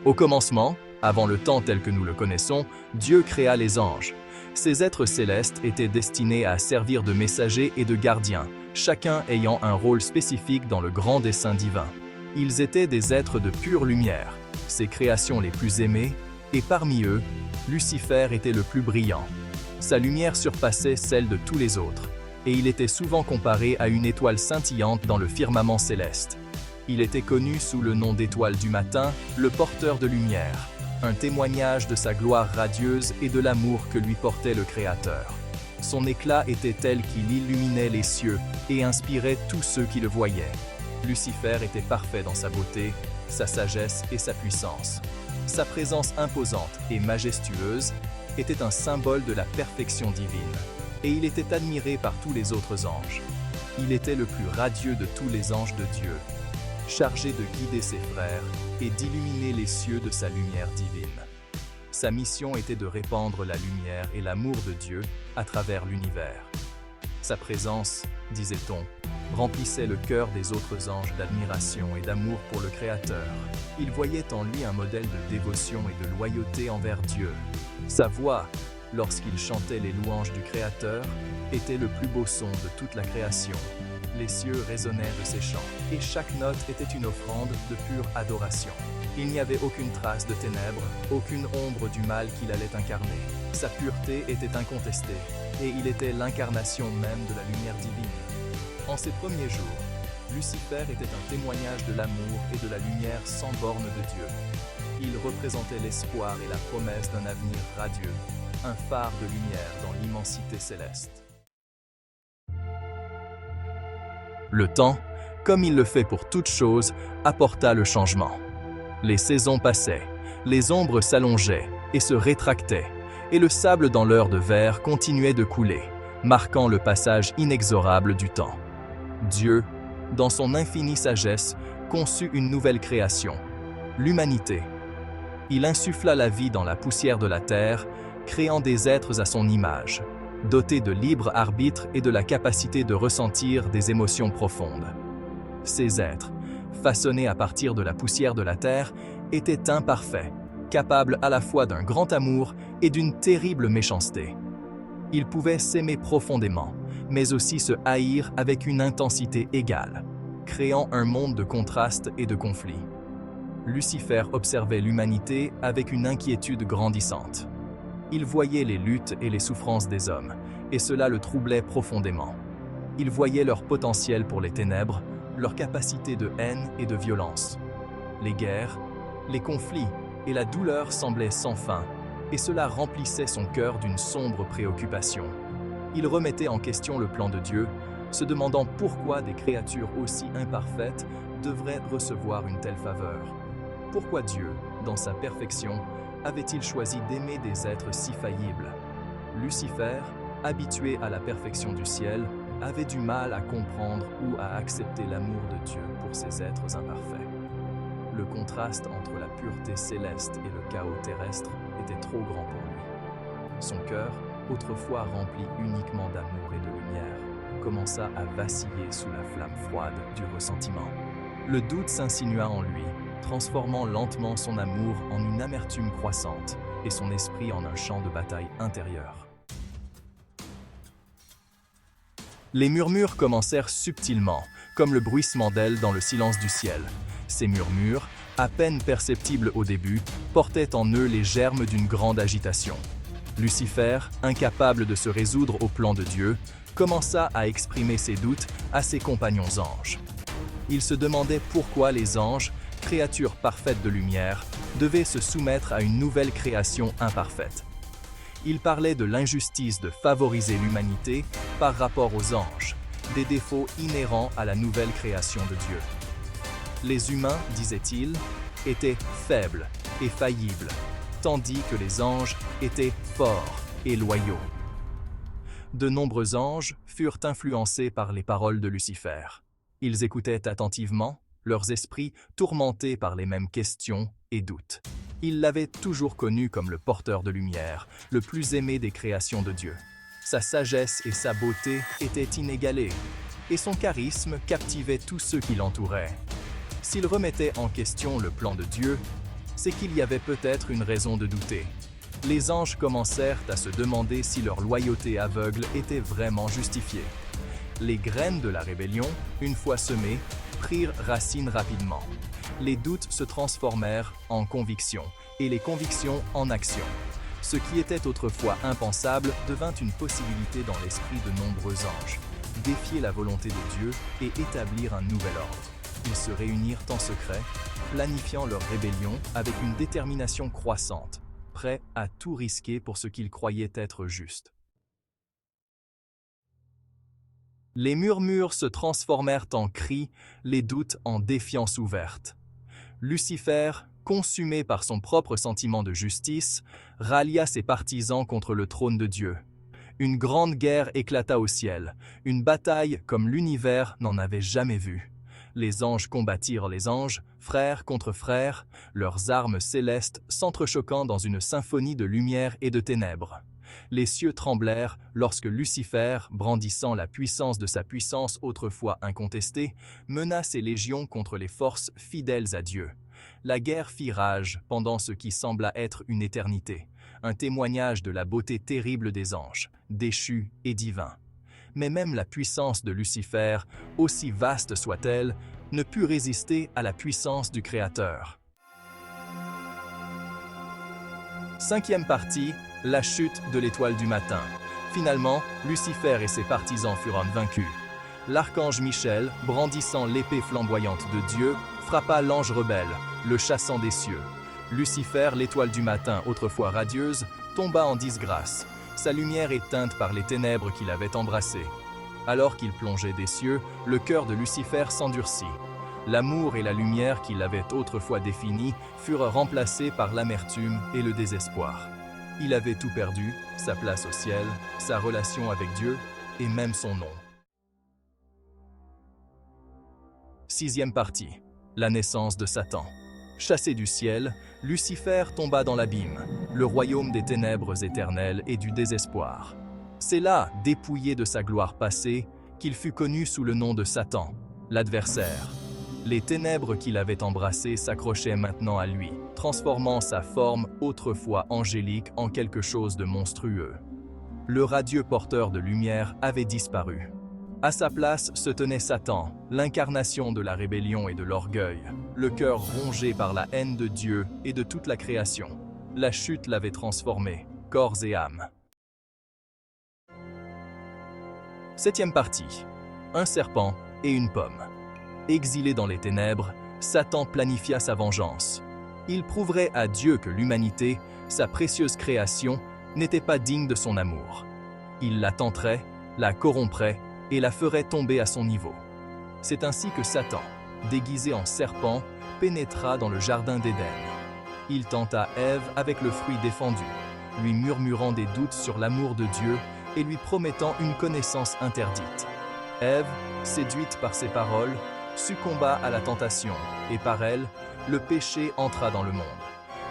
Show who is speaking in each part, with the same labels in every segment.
Speaker 1: Au commencement, avant le temps tel que nous le connaissons, Dieu créa les anges. Ces êtres célestes étaient destinés à servir de messagers et de gardiens, chacun ayant un rôle spécifique dans le grand dessein divin. Ils étaient des êtres de pure lumière, ses créations les plus aimées, et parmi eux, Lucifer était le plus brillant. Sa lumière surpassait celle de tous les autres, et il était souvent comparé à une étoile scintillante dans le firmament céleste. Il était connu sous le nom d'étoile du matin, le porteur de lumière, un témoignage de sa gloire radieuse et de l'amour que lui portait le Créateur. Son éclat était tel qu'il illuminait les cieux et inspirait tous ceux qui le voyaient. Lucifer était parfait dans sa beauté, sa sagesse et sa puissance. Sa présence imposante et majestueuse était un symbole de la perfection divine, et il était admiré par tous les autres anges. Il était le plus radieux de tous les anges de Dieu, chargé de guider ses frères et d'illuminer les cieux de sa lumière divine. Sa mission était de répandre la lumière et l'amour de Dieu à travers l'univers. Sa présence, disait-on, remplissait le cœur des autres anges d'admiration et d'amour pour le Créateur. Ils voyaient en lui un modèle de dévotion et de loyauté envers Dieu. Sa voix, lorsqu'il chantait les louanges du Créateur, était le plus beau son de toute la création. Les cieux résonnaient de ses chants, et chaque note était une offrande de pure adoration. Il n'y avait aucune trace de ténèbres, aucune ombre du mal qu'il allait incarner. Sa pureté était incontestée, et il était l'incarnation même de la lumière divine. En ses premiers jours, Lucifer était un témoignage de l'amour et de la lumière sans borne de Dieu. Il représentait l'espoir et la promesse d'un avenir radieux, un phare de lumière dans l'immensité céleste. Le temps, comme il le fait pour toute chose, apporta le changement. Les saisons passaient, les ombres s'allongeaient et se rétractaient, et le sable dans l'heure de verre continuait de couler, marquant le passage inexorable du temps. Dieu, dans son infinie sagesse, conçut une nouvelle création, l'humanité. Il insuffla la vie dans la poussière de la terre, créant des êtres à son image, dotés de libre arbitre et de la capacité de ressentir des émotions profondes. Ces êtres, façonnés à partir de la poussière de la terre, étaient imparfaits, capables à la fois d'un grand amour et d'une terrible méchanceté. Ils pouvaient s'aimer profondément, mais aussi se haïr avec une intensité égale, créant un monde de contrastes et de conflits. Lucifer observait l'humanité avec une inquiétude grandissante. Il voyait les luttes et les souffrances des hommes, et cela le troublait profondément. Il voyait leur potentiel pour les ténèbres, leur capacité de haine et de violence. Les guerres, les conflits et la douleur semblaient sans fin, et cela remplissait son cœur d'une sombre préoccupation. Il remettait en question le plan de Dieu, se demandant pourquoi des créatures aussi imparfaites devraient recevoir une telle faveur. Pourquoi Dieu, dans sa perfection, avait-il choisi d'aimer des êtres si faillibles? Lucifer, habitué à la perfection du ciel, avait du mal à comprendre ou à accepter l'amour de Dieu pour ces êtres imparfaits. Le contraste entre la pureté céleste et le chaos terrestre était trop grand pour lui. Son cœur, autrefois rempli uniquement d'amour et de lumière, commença à vaciller sous la flamme froide du ressentiment. Le doute s'insinua en lui, transformant lentement son amour en une amertume croissante et son esprit en un champ de bataille intérieur. Les murmures commencèrent subtilement, comme le bruissement d'ailes dans le silence du ciel. Ces murmures, à peine perceptibles au début, portaient en eux les germes d'une grande agitation. Lucifer, incapable de se résoudre au plan de Dieu, commença à exprimer ses doutes à ses compagnons anges. Il se demandait pourquoi les anges, créatures parfaites de lumière, devaient se soumettre à une nouvelle création imparfaite. Il parlait de l'injustice de favoriser l'humanité par rapport aux anges, des défauts inhérents à la nouvelle création de Dieu. Les humains, disait-il, étaient faibles et faillibles, tandis que les anges étaient forts et loyaux. De nombreux anges furent influencés par les paroles de Lucifer. Ils écoutaient attentivement, leurs esprits tourmentés par les mêmes questions et doutes. Ils l'avaient toujours connu comme le porteur de lumière, le plus aimé des créations de Dieu. Sa sagesse et sa beauté étaient inégalées, et son charisme captivait tous ceux qui l'entouraient. S'il remettait en question le plan de Dieu, c'est qu'il y avait peut-être une raison de douter. Les anges commencèrent à se demander si leur loyauté aveugle était vraiment justifiée. Les graines de la rébellion, une fois semées, prirent racine rapidement. Les doutes se transformèrent en convictions, et les convictions en actions. Ce qui était autrefois impensable devint une possibilité dans l'esprit de nombreux anges. Défier la volonté de Dieu et établir un nouvel ordre. Ils se réunirent en secret, planifiant leur rébellion avec une détermination croissante, prêts à tout risquer pour ce qu'ils croyaient être juste. Les murmures se transformèrent en cris, les doutes en défiance ouverte. Lucifer, consumé par son propre sentiment de justice, rallia ses partisans contre le trône de Dieu. Une grande guerre éclata au ciel, une bataille comme l'univers n'en avait jamais vu. Les anges combattirent les anges, frères contre frères, leurs armes célestes s'entrechoquant dans une symphonie de lumière et de ténèbres. Les cieux tremblèrent lorsque Lucifer, brandissant la puissance de sa puissance autrefois incontestée, mena ses légions contre les forces fidèles à Dieu. La guerre fit rage pendant ce qui sembla être une éternité, un témoignage de la beauté terrible des anges, déchus et divins. Mais même la puissance de Lucifer, aussi vaste soit-elle, ne put résister à la puissance du Créateur. Cinquième partie, la chute de l'étoile du matin. Finalement, Lucifer et ses partisans furent vaincus. L'archange Michel, brandissant l'épée flamboyante de Dieu, frappa l'ange rebelle, le chassant des cieux. Lucifer, l'étoile du matin autrefois radieuse, tomba en disgrâce, sa lumière éteinte par les ténèbres qu'il avait embrassées. Alors qu'il plongeait des cieux, le cœur de Lucifer s'endurcit. L'amour et la lumière qui l'avaient autrefois défini furent remplacés par l'amertume et le désespoir. Il avait tout perdu, sa place au ciel, sa relation avec Dieu et même son nom. Sixième partie, la naissance de Satan. Chassé du ciel, Lucifer tomba dans l'abîme, le royaume des ténèbres éternelles et du désespoir. C'est là, dépouillé de sa gloire passée, qu'il fut connu sous le nom de Satan, l'adversaire. Les ténèbres qu'il avait embrassées s'accrochaient maintenant à lui, transformant sa forme autrefois angélique en quelque chose de monstrueux. Le radieux porteur de lumière avait disparu. À sa place se tenait Satan, l'incarnation de la rébellion et de l'orgueil, le cœur rongé par la haine de Dieu et de toute la création. La chute l'avait transformé, corps et âme. Septième partie, un serpent et une pomme. Exilé dans les ténèbres, Satan planifia sa vengeance. Il prouverait à Dieu que l'humanité, sa précieuse création, n'était pas digne de son amour. Il la tenterait, la corromprait et la ferait tomber à son niveau. C'est ainsi que Satan, déguisé en serpent, pénétra dans le jardin d'Éden. Il tenta Ève avec le fruit défendu, lui murmurant des doutes sur l'amour de Dieu et lui promettant une connaissance interdite. Ève, séduite par ses paroles, succomba à la tentation, et par elle, le péché entra dans le monde.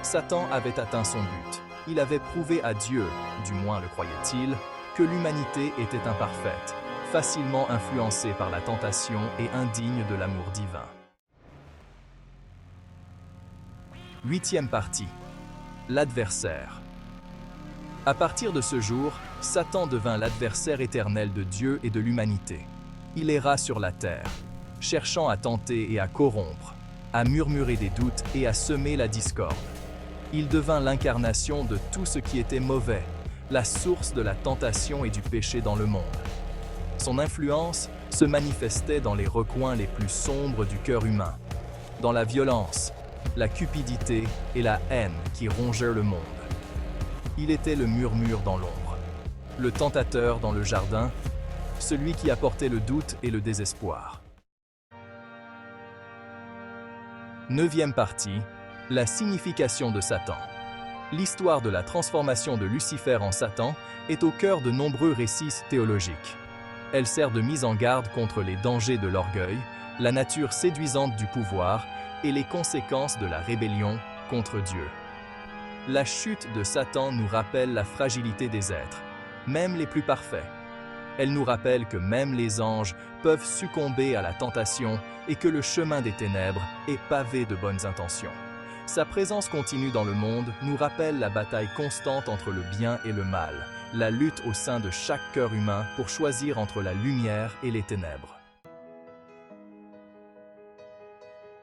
Speaker 1: Satan avait atteint son but. Il avait prouvé à Dieu, du moins le croyait-il, que l'humanité était imparfaite, facilement influencée par la tentation et indigne de l'amour divin. Huitième partie. L'adversaire. À partir de ce jour, Satan devint l'adversaire éternel de Dieu et de l'humanité. Il erra sur la terre, cherchant à tenter et à corrompre, à murmurer des doutes et à semer la discorde. Il devint l'incarnation de tout ce qui était mauvais, la source de la tentation et du péché dans le monde. Son influence se manifestait dans les recoins les plus sombres du cœur humain, dans la violence, la cupidité et la haine qui rongèrent le monde. Il était le murmure dans l'ombre, le tentateur dans le jardin, celui qui apportait le doute et le désespoir. Neuvième partie, la signification de Satan. L'histoire de la transformation de Lucifer en Satan est au cœur de nombreux récits théologiques. Elle sert de mise en garde contre les dangers de l'orgueil, la nature séduisante du pouvoir et les conséquences de la rébellion contre Dieu. La chute de Satan nous rappelle la fragilité des êtres, même les plus parfaits. Elle nous rappelle que même les anges peuvent succomber à la tentation et que le chemin des ténèbres est pavé de bonnes intentions. Sa présence continue dans le monde nous rappelle la bataille constante entre le bien et le mal, la lutte au sein de chaque cœur humain pour choisir entre la lumière et les ténèbres.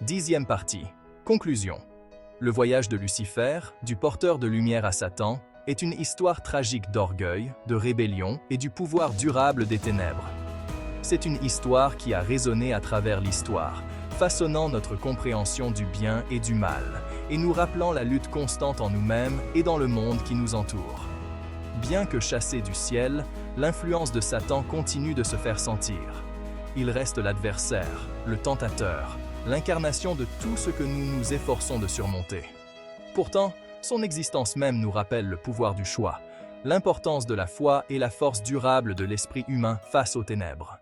Speaker 1: 10e partie. Conclusion. Le voyage de Lucifer, du porteur de lumière à Satan, est une histoire tragique d'orgueil, de rébellion et du pouvoir durable des ténèbres. C'est une histoire qui a résonné à travers l'histoire, façonnant notre compréhension du bien et du mal, et nous rappelant la lutte constante en nous-mêmes et dans le monde qui nous entoure. Bien que chassé du ciel, l'influence de Satan continue de se faire sentir. Il reste l'adversaire, le tentateur, l'incarnation de tout ce que nous nous efforçons de surmonter. Pourtant, son existence même nous rappelle le pouvoir du choix, l'importance de la foi et la force durable de l'esprit humain face aux ténèbres.